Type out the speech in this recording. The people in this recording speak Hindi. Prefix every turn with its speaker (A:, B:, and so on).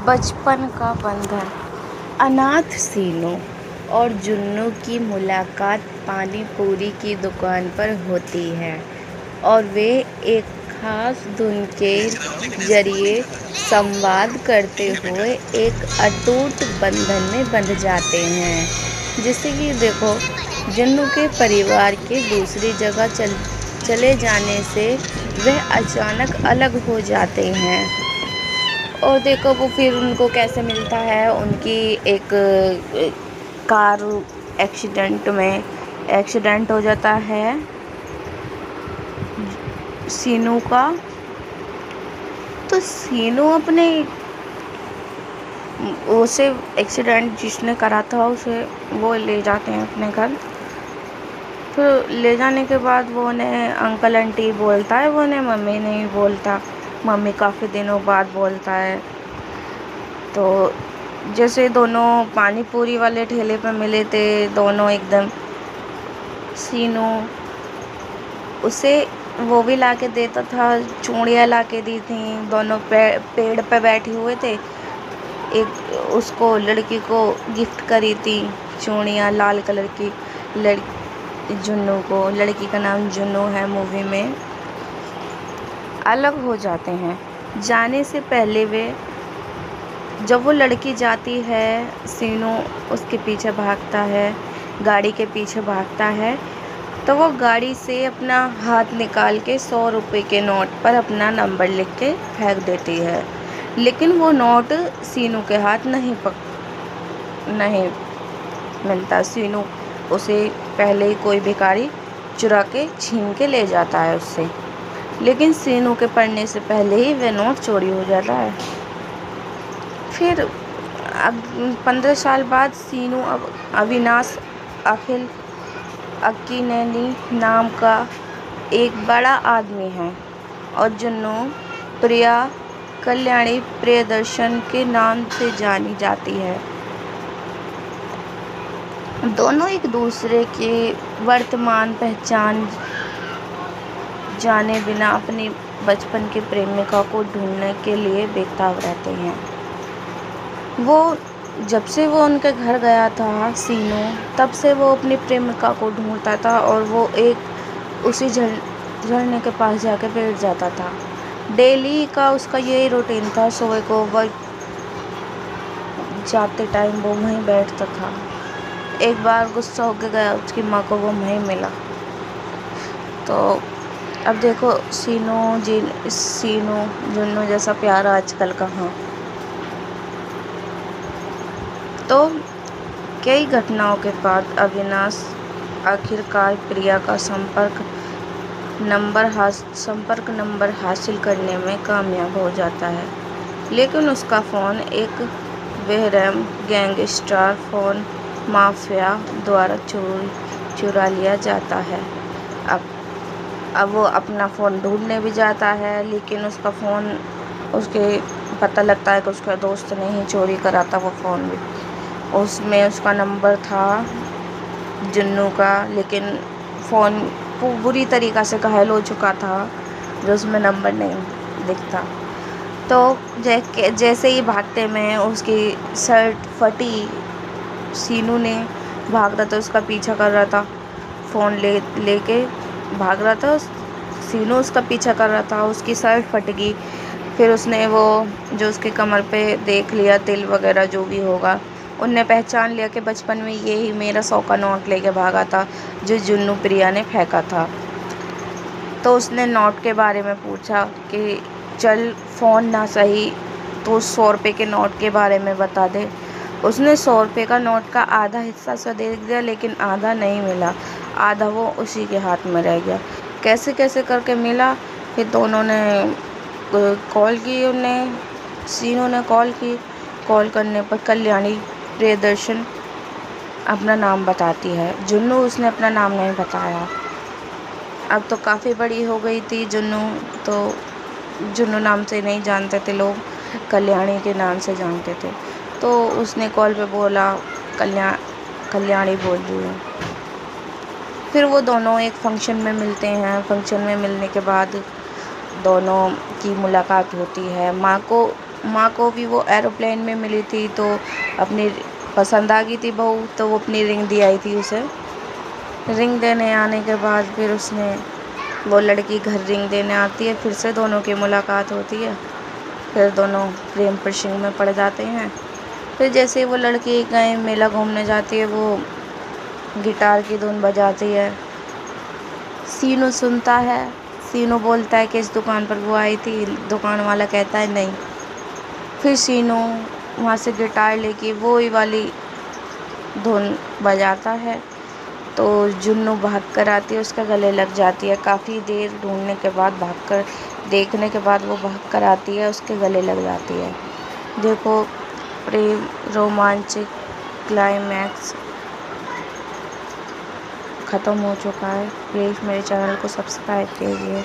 A: बचपन का बंधन। अनाथ सीनू और जुन्नू की मुलाकात पानी पूरी की दुकान पर होती है और वे एक खास धुन के जरिए संवाद करते हुए एक अटूट बंधन में बंध जाते हैं। जैसे कि देखो, जुन्नू के परिवार के दूसरी जगह चले जाने से वह अचानक अलग हो जाते हैं और देखो वो फिर उनको कैसे मिलता है। उनकी एक कार एक्सीडेंट हो जाता है सीनू का। तो सीनू अपने उसे एक्सीडेंट जिसने करा था उसे वो ले जाते हैं अपने घर। फिर ले जाने के बाद वो उन्हें अंकल आंटी बोलता है, वो उन्हें मम्मी नहीं बोलता। मम्मी काफ़ी दिनों बाद बोलता है। तो जैसे दोनों पानी पूरी वाले ठेले पे मिले थे, दोनों एकदम सीनू उसे वो भी ला के देता था, चूड़ियाँ ला के दी थी। दोनों पेड़ पे बैठे हुए थे, एक उसको लड़की को गिफ्ट करी थी चूड़ियाँ लाल कलर की। जुन्नू को, लड़की का नाम जुन्नू है मूवी में। अलग हो जाते हैं। जाने से पहले जब वो लड़की जाती है, सीनू उसके पीछे भागता है, गाड़ी के पीछे भागता है। तो वो गाड़ी से अपना हाथ निकाल के 100 रुपये के नोट पर अपना नंबर लिख के फेंक देती है, लेकिन वो नोट सीनू के हाथ नहीं मिलता। सीनू उसे पहले ही कोई भिखारी चुरा के छीन के ले जाता है उससे, लेकिन सीनू के पढ़ने से पहले ही वह नोट चोरी हो जाता है। फिर अब 15 साल बाद सीनू अब अविनाश अखिल अक्कीनेनी नाम का एक बड़ा आदमी है और जुन्नू प्रिया कल्याणी प्रियदर्शन के नाम से जानी जाती है। दोनों एक दूसरे के वर्तमान पहचान जाने बिना अपनी बचपन के प्रेमिका को ढूंढने के लिए बेताब रहते हैं। जब से वो उनके घर गया था सीनू, तब से वो अपनी प्रेमिका को ढूंढता था और वो एक उसी झरने के पास जाके बैठ जाता था। डेली का उसका यही रूटीन था, सुबह को वह जाते टाइम वो वहीं बैठता था। एक बार गुस्सा होकर गया, उसकी माँ को वो वहीं मिला। तो अब देखो सीनू जुन्नू जैसा प्यार आजकल कहाँ। तो कई घटनाओं के बाद अविनाश आखिरकार प्रिया का संपर्क नंबर हासिल करने में कामयाब हो जाता है, लेकिन उसका फ़ोन एक बेरहम गैंगस्टर फ़ोन माफिया द्वारा चुरा लिया जाता है। अब वो अपना फ़ोन ढूंढने भी जाता है, लेकिन उसका फ़ोन उसके पता लगता है कि उसका दोस्त ने ही चोरी करा था वो फ़ोन भी। उसमें उसका नंबर था जुन्नू का, लेकिन फ़ोन बुरी तरीक़ा से घायल हो चुका था जो उसमें नंबर नहीं दिखता। तो जैसे ही भागते में उसकी शर्ट फटी, सीनू ने भाग रहा था, उसका पीछा कर रहा था, फ़ोन लेके भाग रहा था। सीनू उसका पीछा कर रहा था, उसकी शर्ट फट गई। फिर उसने वो जो उसके कमर पे देख लिया तिल वगैरह जो भी होगा, उनने पहचान लिया कि बचपन में यही मेरा 100 का नोट लेके भागा था जो जुन्नू प्रिया ने फेंका था। तो उसने नोट के बारे में पूछा कि चल फ़ोन ना सही तो 100 रुपये के नोट के बारे में बता दे। उसने 100 रुपये का नोट का आधा हिस्सा दे दिया, लेकिन आधा नहीं मिला, आधा वो उसी के हाथ में रह गया। कैसे कैसे करके मिला। फिर दोनों ने कॉल की, सीनू ने कॉल की। कॉल करने पर कल्याणी प्रियदर्शन अपना नाम बताती है, जुन्नू उसने अपना नाम नहीं बताया। अब तो काफ़ी बड़ी हो गई थी जुन्नू, तो जुन्नू नाम से नहीं जानते थे लोग, कल्याणी के नाम से जानते थे। तो उसने कॉल पे बोला कल्याणी बोल रही है। फिर वो दोनों एक फंक्शन में मिलते हैं। फंक्शन में मिलने के बाद दोनों की मुलाकात होती है। माँ को माँ को भी वो एरोप्लेन में मिली थी, तो अपनी पसंद आ गई थी बहू, तो वो अपनी रिंग दी आई थी उसे। रिंग देने आने के बाद फिर उसने वो लड़की घर रिंग देने आती है, फिर से दोनों की मुलाकात होती है, फिर दोनों प्रेम प्रसंग में पड़ जाते हैं। फिर जैसे ही वो लड़की कहीं मेला घूमने जाती है, वो गिटार की धुन बजाती है, सीनू सुनता है। सीनू बोलता है कि इस दुकान पर वो आई थी, दुकान वाला कहता है नहीं। फिर सीनू वहाँ से गिटार लेके वो ही वाली धुन बजाता है, तो जुन्नू भाग कर आती है, उसके गले लग जाती है। काफ़ी देर ढूंढने के बाद, भाग कर देखने के बाद वो भाग कर आती है, उसके गले लग जाती है। देखो, प्रेम रोमांचक क्लाइमैक्स ख़त्म हो चुका है। प्लीज़ मेरे चैनल को सब्सक्राइब कीजिए।